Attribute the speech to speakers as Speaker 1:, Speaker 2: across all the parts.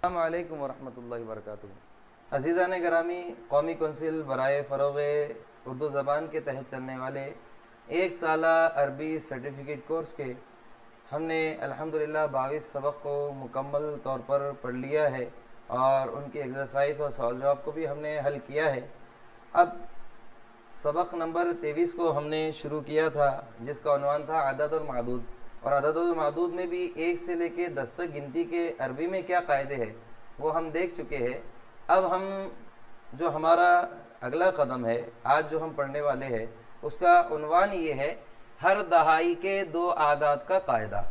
Speaker 1: السلام علیکم ورحمۃ اللہ وبرکاتہ۔ عزیزان گرامی، قومی کونسل برائے فروغ اردو زبان کے تحت چلنے والے 1 سالہ عربی سرٹیفکیٹ کورس کے ہم نے الحمدللہ 22 سبق کو مکمل طور پر پڑھ لیا ہے اور ان کی ایکسرسائز اور سوال جواب کو بھی ہم نے حل کیا ہے۔ اب سبق نمبر 23 کو ہم نے شروع کیا تھا، جس کا عنوان تھا عدد اور معدود، اور عدد اور معدود میں بھی 1 سے لے کے 10 تک گنتی کے عربی میں کیا قاعدے ہیں وہ ہم دیکھ چکے ہیں۔ اب ہم جو ہمارا اگلا قدم ہے، آج جو ہم پڑھنے والے ہیں، اس کا عنوان یہ ہے ہر دہائی کے 2 اعداد کا قاعدہ۔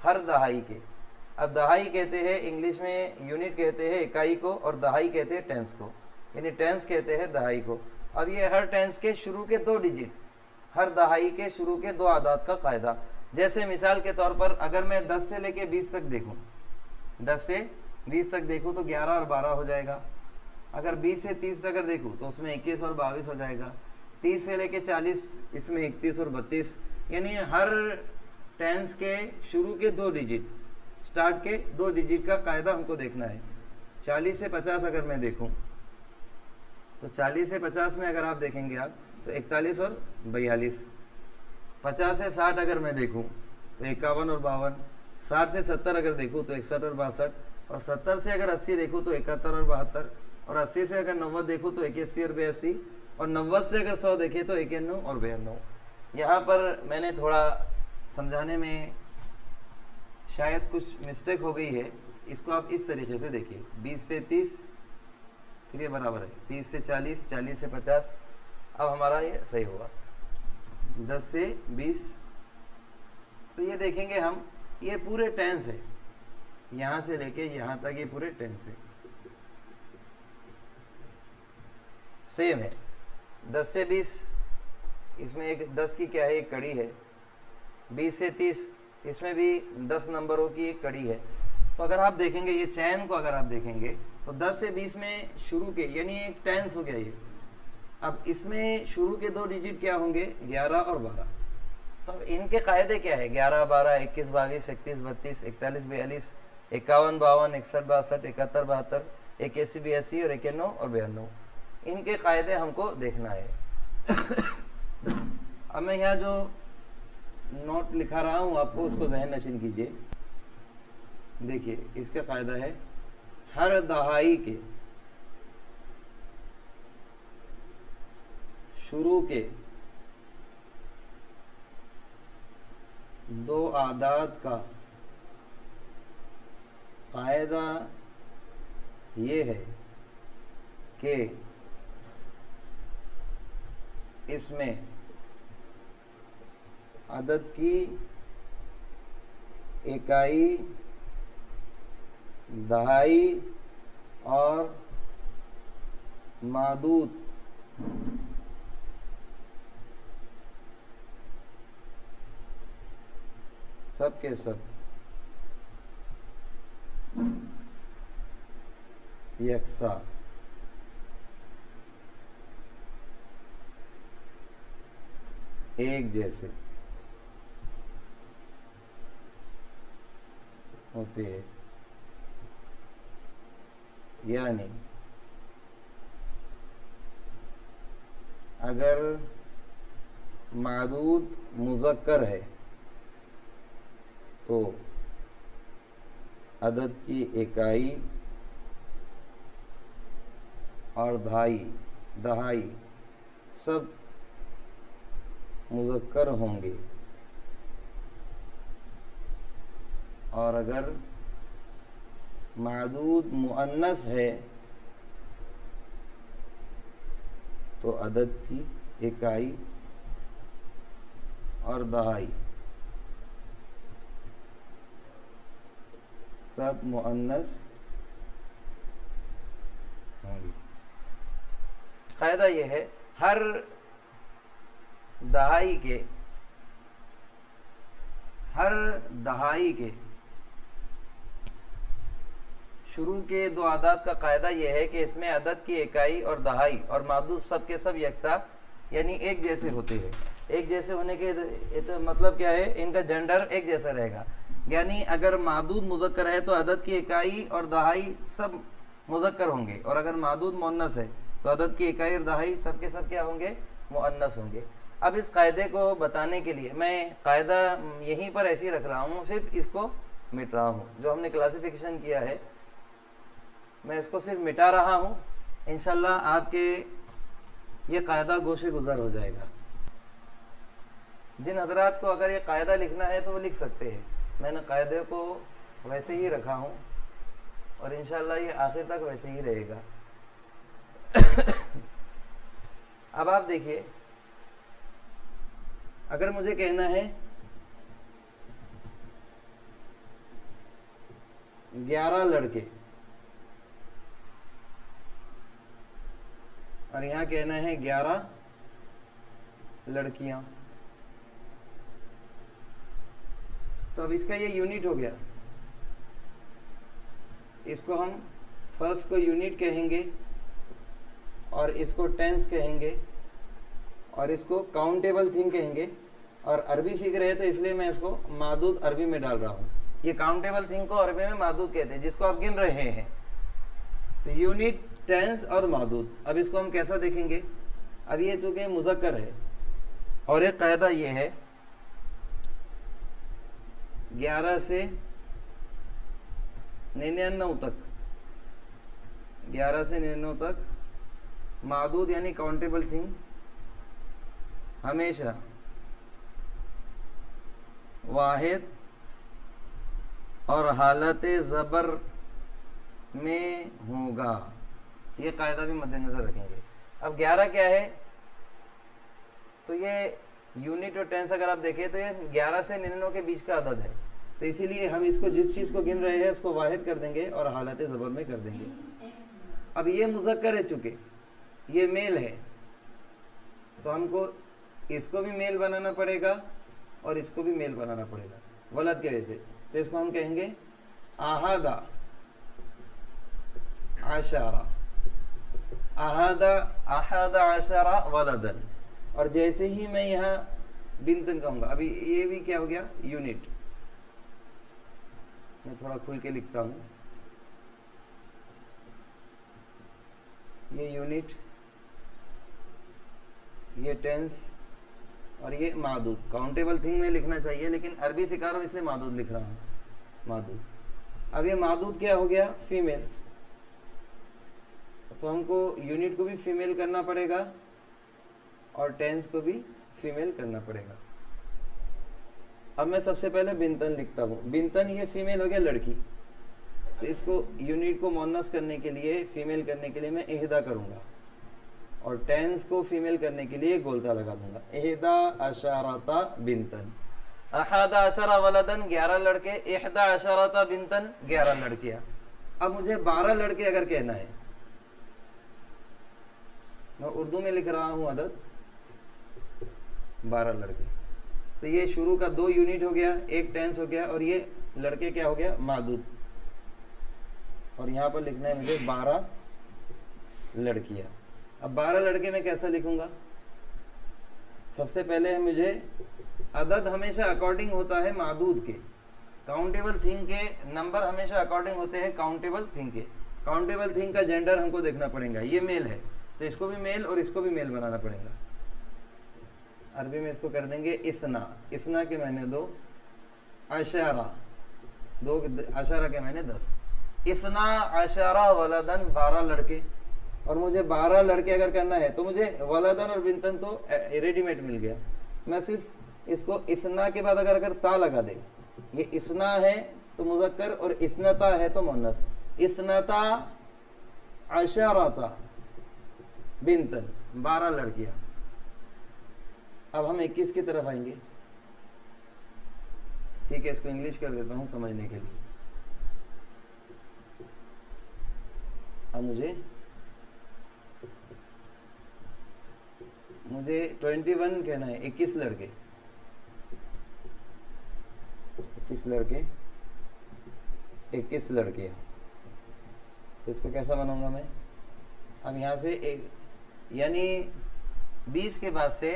Speaker 1: ہر دہائی کے، اب دہائی کہتے ہیں انگلش میں یونٹ کہتے ہیں اکائی کو، اور دہائی کہتے ہیں ٹینس کو، یعنی ٹینس کہتے ہیں دہائی کو۔ اب یہ ہر ٹینس کے شروع کے 2 ڈیجٹ، ہر دہائی کے شروع کے 2 اعداد کا قاعدہ۔ جیسے مثال کے طور پر اگر میں 10 سے لے کے 20 تک دیکھوں، 10 سے 20 تک دیکھوں تو 11 اور 12 ہو جائے گا۔ اگر 20 سے 30 اگر دیکھوں تو اس میں 21 اور 22 ہو جائے گا۔ 30 سے لے کے 40 اس میں 31 اور 32، یعنی ہر ٹینس کے شروع کے 2 ڈیجٹ، سٹارٹ کے 2 ڈیجٹ کا قاعدہ ہم کو دیکھنا ہے۔ 40 سے 50 اگر میں دیکھوں تو 40 سے 50 میں اگر آپ دیکھیں گے آپ تو 41 اور 42۔ 50 سے 60 اگر میں دیکھوں تو 51 اور 52۔ 60 سے 70 اگر دیکھوں تو 61 اور 62، اور 70 سے اگر 80 دیکھوں تو 71 اور 72، اور 80 سے اگر 90 دیکھوں تو 81 اور 82، اور 90 سے اگر 100 دیکھیں تو 91 اور 92۔ یہاں پر میں نے تھوڑا سمجھانے میں شاید کچھ مسٹیک ہو گئی ہے، اس کو آپ اس طریقے سے دیکھیے۔ 20 سے 30 پھر یہ برابر ہے 30 سے 40، 40 سے 50، اب ہمارا یہ صحیح ہوگا۔ 10 سے 20 تو یہ دیکھیں گے ہم، یہ پورے ٹینس ہے، یہاں سے لے کے یہاں تک یہ پورے ٹینس ہے، سیم ہے۔ 10 سے 20 اس میں ایک 10 کی کیا ہے، ایک کڑی ہے۔ 20 سے 30 اس میں بھی 10 نمبروں کی ایک کڑی ہے۔ تو اگر آپ دیکھیں گے یہ چین کو اگر آپ دیکھیں گے تو 10 سے 20 میں شروع کے، یعنی ایک ٹینس ہو گیا یہ۔ اب اس میں شروع کے 2 ڈیجٹ کیا ہوں گے، 11 اور 12۔ تو اب ان کے قاعدے کیا ہے، 11 12، 21 22، 31 32، 41 42، 51 52، 61 62، 71 72، 81 82 اور 91 اور 92۔ ان کے قاعدے ہم کو دیکھنا ہے۔ اب میں یہاں جو نوٹ لکھا رہا ہوں آپ کو، اس کو ذہن نشین کیجئے۔ دیکھیے اس کا قاعدہ ہے ہر دہائی کے شروع کے 2 اعداد کا قاعدہ یہ ہے کہ اس میں عدد کی اکائی، دہائی اور معدود سب کے سب یکساں ایک جیسے ہوتے ہیں، یعنی اگر معدود مذکر ہے تو عدد کی اکائی اور دہائی سب مذکر ہوں گے، اور اگر معدود مؤنث ہے تو عدد کی اکائی اور دہائی سب مؤنث ہوں گی۔ قاعدہ یہ ہے ہر دہائی کے شروع کے 2 اعداد کا قاعدہ یہ ہے کہ اس میں عدد کی اکائی اور دہائی اور معدود سب کے سب یکساں یعنی ایک جیسے ہوتے ہیں۔ ایک جیسے ہونے کے مطلب کیا ہے، ان کا جنڈر ایک جیسا رہے گا۔ یعنی اگر معدود مذکر ہے تو عدد کی اکائی اور دہائی سب مذکر ہوں گے، اور اگر معدود مؤنث ہے تو عدد کی اکائی اور دہائی سب کے سب کیا ہوں گے؟ مؤنث ہوں گے۔ اب اس قاعدے کو بتانے کے لیے میں قاعدہ یہیں پر ایسے ہی رکھ رہا ہوں، صرف اس کو مٹ رہا ہوں، جو ہم نے کلاسیفیکیشن کیا ہے میں اس کو صرف مٹا رہا ہوں۔ انشاءاللہ آپ کے یہ قاعدہ گوشے گزر ہو جائے گا۔ جن حضرات کو اگر یہ قاعدہ لکھنا ہے تو وہ لکھ سکتے ہیں، میں نے قاعدے کو ویسے ہی رکھا ہوں اور انشاءاللہ یہ آخر تک ویسے ہی رہے گا۔ اب آپ دیکھیے، اگر مجھے کہنا ہے 11 لڑکے اور یہاں کہنا ہے 11 لڑکیاں، تو اب اس کا یہ یونٹ ہو گیا، اس کو ہم فرسٹ کو یونٹ کہیں گے اور اس کو ٹینس کہیں گے اور اس کو کاؤنٹیبل تھنگ کہیں گے، اور عربی سیکھ رہے تو اس لیے میں اس کو معدود عربی میں ڈال رہا ہوں۔ یہ کاؤنٹیبل تھنگ کو عربی میں معدود کہتے ہیں، جس کو آپ گن رہے ہیں، تو یونٹ، ٹینس اور معدود۔ اب اس کو ہم کیسا دیکھیں گے؟ اب یہ چونکہ مذکر ہے اور ایک قاعدہ یہ ہے 11 سے 99 تک، 11 سے 99 تک معدود یعنی کاؤنٹیبل تھنگ ہمیشہ واحد اور حالت زبر میں ہوگا۔ یہ قاعدہ بھی مد نظر رکھیں گے۔ اب 11 کیا ہے؟ تو یہ یونٹ اور ٹینس اگر آپ دیکھیں تو یہ 11 سے 99 کے بیچ کا عدد ہے، تو اسی لیے ہم اس کو جس چیز کو گن رہے ہیں اس کو واحد کر دیں گے اور حالت زبر میں کر دیں گے۔ اب یہ مذکر ہے، چونکہ یہ میل ہے تو ہم کو اس کو بھی میل بنانا پڑے گا اور اس کو بھی میل بنانا پڑے گا ولد کے وجہ سے، تو اس کو ہم کہیں گے احد عشرہ، احد عشرہ ولدن۔ اور جیسے ہی میں یہاں بنتن کہوں گا، ابھی یہ بھی کیا ہو گیا؟ یونٹ۔ میں تھوڑا کھل کے لکھتا ہوں، یہ یونٹ، یہ ٹینس اور یہ معدود۔ کاؤنٹیبل تھنگ میں لکھنا چاہیے لیکن عربی سکھا رہا ہوں اس لیے معدود لکھ رہا ہوں، معدود۔ اب یہ معدود کیا ہو گیا؟ فیمیل، تو ہم کو یونٹ کو بھی فیمیل کرنا پڑے گا اور ٹینس کو بھی فیمیل کرنا پڑے گا۔ اب میں سب سے پہلے بنتن لکھتا ہوں۔ بنتن یہ فیمیل ہو گیا، لڑکی، تو اس کو یونٹ کو مؤنث کرنے کے لیے، فیمیل کرنے کے لیے میں احدا کروں گا، اور ٹینس کو فیمیل کرنے کے لیے گولتا لگا دوں گا، احدا عشرۃ بنتن۔ احد عشرہ ولدن 11 لڑکے، احدا عشرۃ بنتن 11 لڑکیاں۔ اب مجھے 12 لڑکے اگر کہنا ہے، میں اردو میں لکھ رہا ہوں عدد 12 لڑکے، تو یہ شروع کا 2 یونٹ ہو گیا، ایک ٹینس ہو گیا، اور یہ لڑکے کیا ہو گیا؟ معدود۔ اور یہاں پر لکھنا ہے مجھے 12 لڑکیاں۔ اب 12 لڑکے میں کیسا لکھوں گا؟ سب سے پہلے مجھے عدد ہمیشہ اکارڈنگ ہوتا ہے معدود کے، کاؤنٹیبل تھنگ کے نمبر ہمیشہ اکارڈنگ ہوتے ہیں کاؤنٹیبل تھنگ کے۔ کاؤنٹیبل تھنگ کا جینڈر ہم کو دیکھنا پڑے گا، یہ میل ہے تو اس کو بھی میل اور اس کو بھی میل بنانا پڑے گا۔ عربی میں اس کو کر دیں گے اثنا، اثنا کے معنی 2، عشرہ، 2 عشرہ کے معنی 10۔ اثنا عشرہ ولدن 12 لڑکے، اور مجھے 12 لڑکے اگر کرنا ہے تو مجھے ولدن اور بنتن تو ریڈی میڈ مل گیا، میں صرف اس کو اثنا کے بعد اگر تا لگا دے، یہ اثنا ہے تو مذکر اور اثنتا ہے تو مؤنث، اثنتا عشرۃ بنتن 12 لڑکیاں۔ اب ہم 21 کی طرف آئیں گے، ٹھیک ہے، اس کو انگلش کر دیتا ہوں سمجھنے کے لیے۔ اب مجھے 21 کہنا ہے، 21 لڑکے، 21 لڑکے، 21 لڑکیاں، تو اس کو کیسا بناؤں گا میں؟ اب یہاں سے یعنی 20 کے بعد سے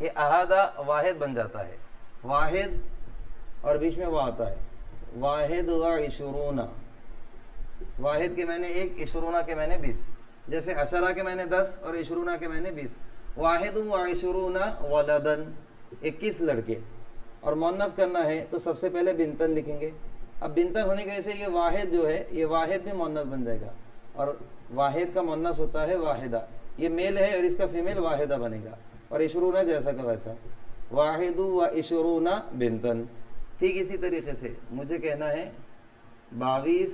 Speaker 1: یہ احادہ واحد بن جاتا ہے، واحد اور بیچ میں وا آتا ہے. واحد و عشرون، واحد کے معنی 1، عشرون کے معنی 20. جیسے عشرہ کے معنی 10 اور عشرون کے معنی 20. واحد و عشرون ولدن، 21 لڑکے. اور مؤنث کرنا ہے تو سب سے پہلے بنتن لکھیں گے. اب بنتن ہونے کی وجہ سے یہ واحد جو ہے یہ واحد بھی مؤنث بن جائے گا، اور واحد کا مؤنث ہوتا ہے واحدہ. یہ میل ہے اور اس کا فیمیل واحدہ بنے گا. اور عشرون جیسا کا ویسا، واحد و عشرون بنتن. ٹھیک اسی طریقے سے مجھے کہنا ہے 22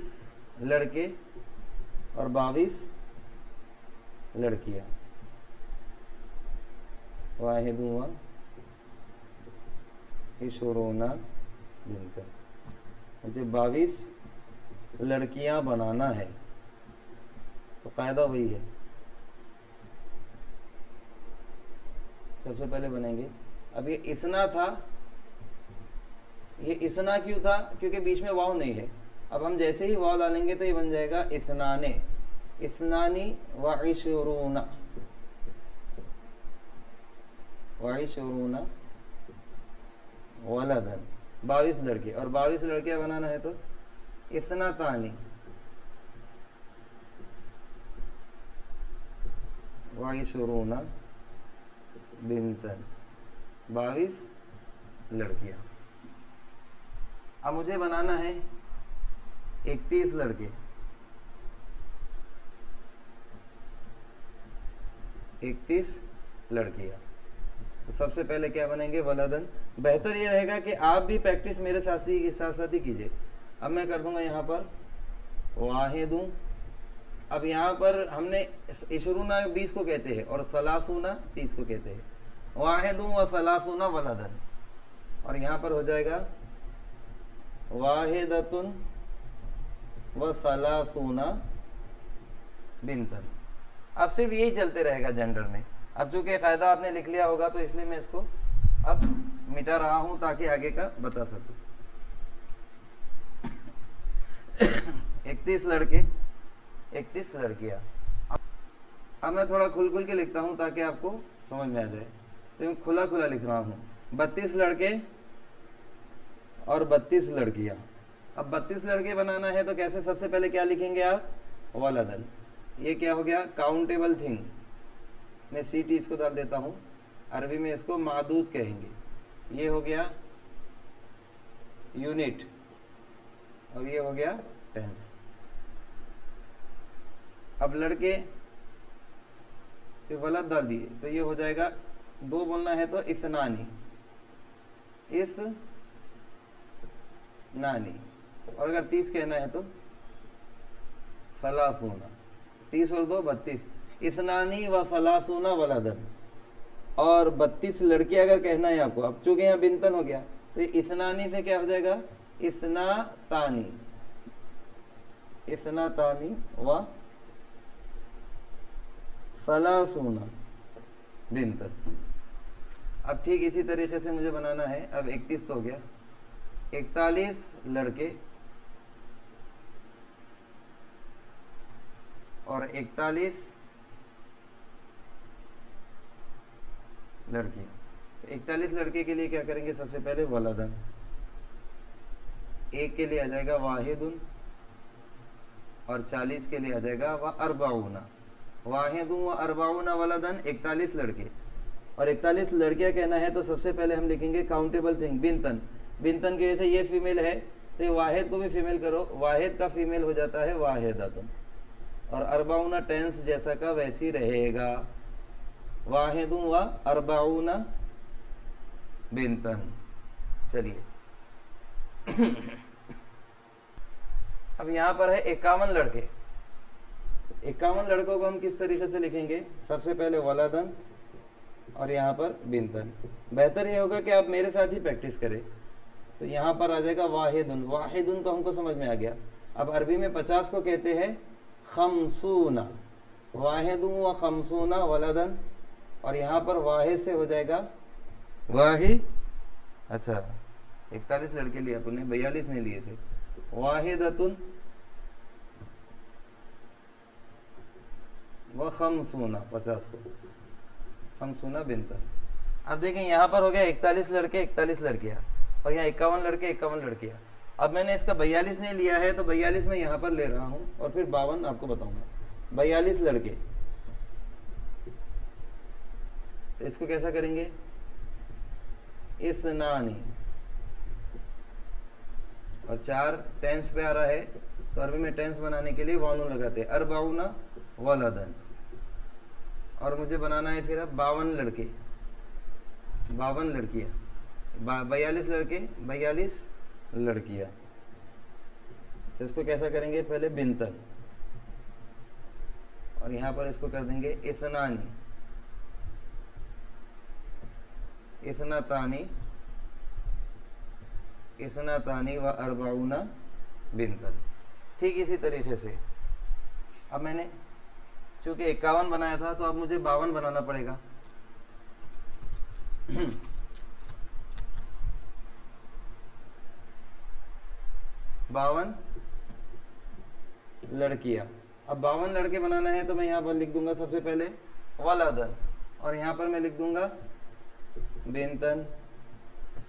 Speaker 1: لڑکے اور 22 لڑکیاں. واحد و عشرون بنتن، مجھے 22 لڑکیاں بنانا ہے. تو قاعدہ وہی ہے، سب سے پہلے بنیں گے. اب یہ اسنا تھا، یہ اسنا کیوں تھا؟ کیونکہ بیچ میں واو نہیں ہے. اب ہم جیسے ہی واو ڈالیں گے تو یہ بن جائے گا اسنانے، اثنانی وعشرون، وعشرون ولدن، 22 لڑکے. اور 22 لڑکیاں بنانا ہے تو اثنتانی وعشرون بنتن، 22 لڑکیاں. اب مجھے بنانا ہے 31 لڑکے، 31 لڑکیاں. تو سب سے پہلے کیا بنیں گے؟ ولدن. بہتر یہ رہے گا کہ آپ بھی پریکٹس میرے ساتھ ہی کیجیے. اب میں کر دوں گا یہاں پر واحد. اب یہاں پر ہم نے عشرون 20 کو کہتے ہیں اور ثلاثون 30 کو کہتے ہیں. واحد و ثلاثون ولدن. اور یہاں پر ہو جائے گا واحدۃ و ثلاثون بنتن. اب صرف یہی چلتے رہے گا جنڈر میں. اب چونکہ قاعدہ آپ نے لکھ لیا ہوگا تو اس لیے میں اس کو اب مٹا رہا ہوں تاکہ آگے کا بتا سکوں. 31 لڑکے، 31 لڑکیاں. اب میں تھوڑا کھل کے لکھتا ہوں تاکہ آپ کو سمجھ میں آ جائے. تو میں کھلا لکھ رہا ہوں. 32 لڑکے اور 32 لڑکیاں. اب 32 لڑکے بنانا ہے تو کیسے؟ سب سے پہلے کیا لکھیں گے آپ؟ ولدن. یہ کیا ہو گیا؟ Countable thing. میں سی ٹی اس کو ڈال دیتا ہوں، عربی میں اس کو معدود کہیں گے. یہ ہو گیا یونٹ اور یہ ہو گیا ٹینس. اب لڑکے پھر ولد ڈال دیے تو یہ ہو جائے گا 2 بولنا ہے تو اثنانی، نانی. اور اگر 30 کہنا ہے تو ثلاثون. 30 اور 2 32. اثنانی و ثلاثون ولدن. اور 32 لڑکیاں اگر کہنا ہے آپ کو، اب چونکہ یہاں بنتن ہو گیا تو یہ اثنانی سے کیا ہو جائے گا؟ اثناتانی، اثناتانی و ثلاثون بنتن. اب ٹھیک اسی طریقے سے مجھے بنانا ہے. اب 31 ہو گیا، 41 لڑکے اور 41 لڑکیاں. تو 41 لڑکے کے لیے کیا کریں گے؟ سب سے پہلے ولدن. ایک کے لیے آ جائے گا واحد اور 40 کے لیے آ جائے گا واربعون. واحد و اربعون ولدن، 41 لڑکے. اور 41 لڑکیاں کہنا ہے تو سب سے پہلے ہم لکھیں گے کاؤنٹیبل تھنگ بنتن. بنتن کے جیسے یہ فیمیل ہے تو یہ واحد کو بھی فیمیل کرو. واحد کا فیمیل ہو جاتا ہے واحدۃ. اور اربعون ٹینس جیسا کا ویسی رہے گا. واحد و اربعون بنتن. چلیے اب یہاں پر ہے 51 لڑکے. 51 لڑکوں کو ہم کس طریقے سے لکھیں گے؟ سب سے پہلے ولدن اور یہاں پر بنتن. بہتر یہ ہوگا کہ آپ میرے ساتھ ہی پریکٹس کریں. تو یہاں پر آ جائے گا واحدن. واحدن تو ہم کو سمجھ میں آ گیا. اب عربی میں 50 کو کہتے ہیں خمسون. واحد و خمسون ولدن. اور یہاں پر واحد سے ہو جائے گا واحد. اچھا 41 لڑکے لیے اپنے 42 نے لیے تھے. واحدۃ و خمسون، 50 کو خمسون بنتن. اب دیکھیں یہاں پر ہو گیا 41 لڑکے 41 لڑکیاں. اور یہاں 51 لڑکے 51 لڑکیاں. اب میں نے اس کا 42 نہیں لیا ہے تو 42 میں یہاں پر لے رہا ہوں اور پھر 52 آپ کو بتاؤں گا. 42 لڑکے, تو اس کو کیسا کریں گے؟ اسنانی, اور 4 ٹینس پہ آ رہا ہے تو عربی میں ٹینس بنانے کے لیے وانو لگاتے ہیں. اربعون ولدن, اور مجھے بنانا ہے پھر اب 52 لڑکے, 52 لڑکیاں. 42 لڑکے 42 لڑکیاں. تو اس کو کیسا کریں گے؟ پہلے بنتن, اور یہاں پر اس کو کر دیں گے اثنانی, اثنتانی, اثنتانی و اربعون بنتن. ٹھیک اسی طریقے سے اب میں نے چونکہ 51 بنایا تھا تو اب مجھے 52 بنانا پڑے گا. 52 لڑکیاں. اب 52 لڑکے بنانا ہے تو میں یہاں پر لکھ دوں گا سب سے پہلے ولدن, اور یہاں پر میں لکھ دوں گا بنتن.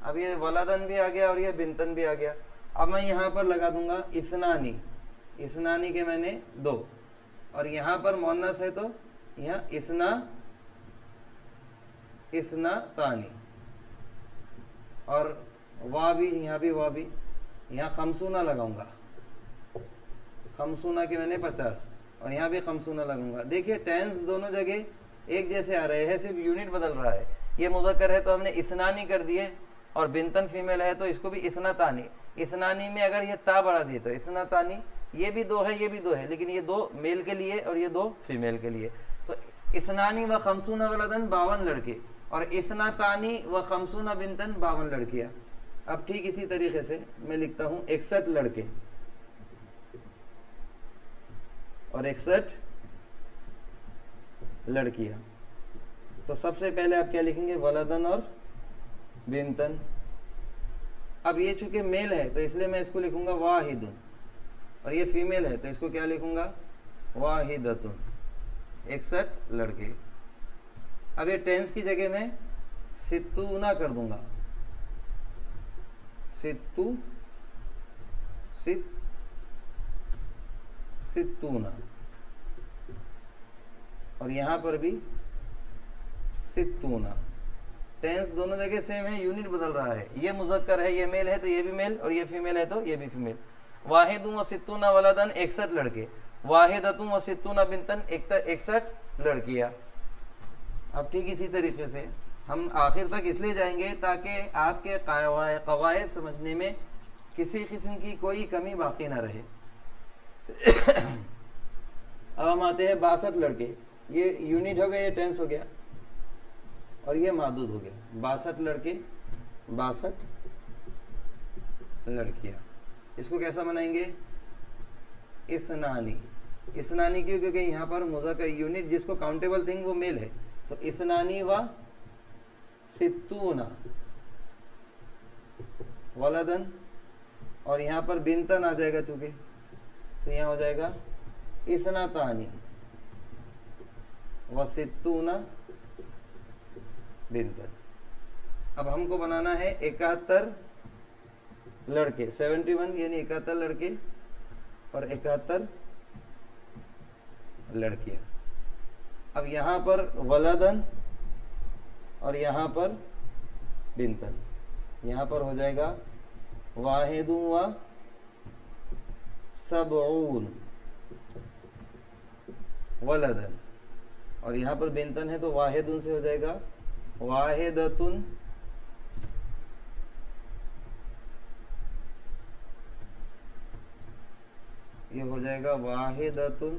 Speaker 1: اب یہ ولدن بھی آ گیا اور یہ بنتن بھی آ گیا. اب میں یہاں پر لگا دوں گا اثنانی, اثنانی کے میں نے 2, اور یہاں پر مؤنث ہے تو یہاں اثنتانی, اور وا بھی, یہاں بھی وا بھی, یہاں خمسونہ لگاؤں گا, خمسونہ کے میں نے 50, اور یہاں بھی خمسونہ لگاؤں گا. دیکھیے ٹینس دونوں جگہ ایک جیسے آ رہے ہیں, صرف یونٹ بدل رہا ہے. یہ مذکر ہے تو ہم نے اثنانی کر دیے, اور بنتن فیمیل ہے تو اس کو بھی اثنتانی. اثنانی میں اگر یہ تا بڑھا دیے تو اثنتانی, یہ بھی 2 ہے یہ بھی 2 ہے, لیکن یہ 2 میل کے لیے اور یہ 2 فیمیل کے لیے. تو اثنانی و خمسون ولدن 52 لڑکے, اور اثنتانی و خمسون بنتن 52 لڑکیاں. اب ٹھیک اسی طریقے سے میں لکھتا ہوں 61 لڑکے اور 61 لڑکیاں. تو سب سے پہلے آپ کیا لکھیں گے؟ ولدن اور بنتن. اب یہ چونکہ میل ہے تو اس لیے میں اس کو لکھوں گا واحدن, اور یہ فیمیل ہے تو اس کو کیا لکھوں گا؟ واحدتن. 61 لڑکے. اب یہ ٹینس کی جگہ میں ستونہ کر دوں گا, ستونہ, اور یہاں پر بھی ستونہ. ٹینس دونوں جگہ سیم ہے, یونٹ بدل رہا ہے. یہ مذکر ہے, یہ میل ہے تو یہ بھی میل, اور یہ فیمیل ہے تو یہ بھی فیمیل. واحد و ستون ولدن 61 لڑکے, واحدۃ و ستون بنتن 61 لڑکیاں. اب ٹھیک اسی طریقے سے ہم آخر تک اس لیے جائیں گے تاکہ آپ کے قواعد سمجھنے میں کسی قسم کی کوئی کمی باقی نہ رہے. اب ہم آتے ہیں 62 لڑکے. یہ یونٹ ہو گیا, یہ ٹینس ہو گیا, اور یہ معدود ہو گیا. 62 لڑکے 62 لڑکیاں. اس کو کیسا بنائیں گے؟ اثنانی. اثنانی کیوں؟ کیونکہ یہاں پر مذکر یونٹ جس کو کاؤنٹیبل تھنگ وہ میل ہے, تو اثنانی و ستون ولدن, اور یہاں پر بنتن آ جائے گا چونکہ, تو یہاں ہو جائے گا اثنتانی و ستون بنتن. اب ہم کو بنانا ہے 71 لڑکے, 71 یعنی 71 لڑکے اور 71 لڑکیاں. اب یہاں پر ولدن اور یہاں پر بنتن, یہاں پر ہو جائے گا واحد و سبعون ولدن, اور یہاں پر بنتن ہے تو واحد سے ہو جائے گا واحدتن یہ ہو جائے گا واحدتن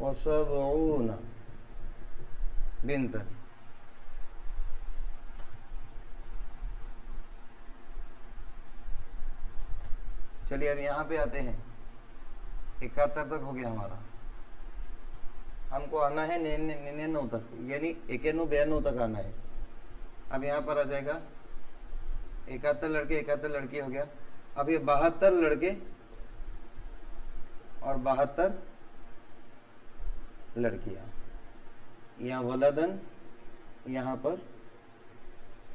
Speaker 1: و سبعون بنتن. چلیے اب یہاں پہ آتے ہیں. 71 تک ہو گیا ہمارا. ہم کو آنا ہے 99 تک, یعنی 91 92 تک آنا ہے. اب یہاں پر آ جائے گا 71 لڑکے 71 لڑکی ہو گیا. اب یہ 72 لڑکے اور 72 لڑکیاں. یہاں ولدن, یہاں پر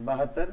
Speaker 1: 72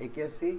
Speaker 1: 81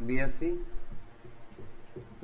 Speaker 1: 82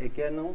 Speaker 1: 91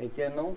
Speaker 1: 91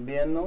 Speaker 1: 92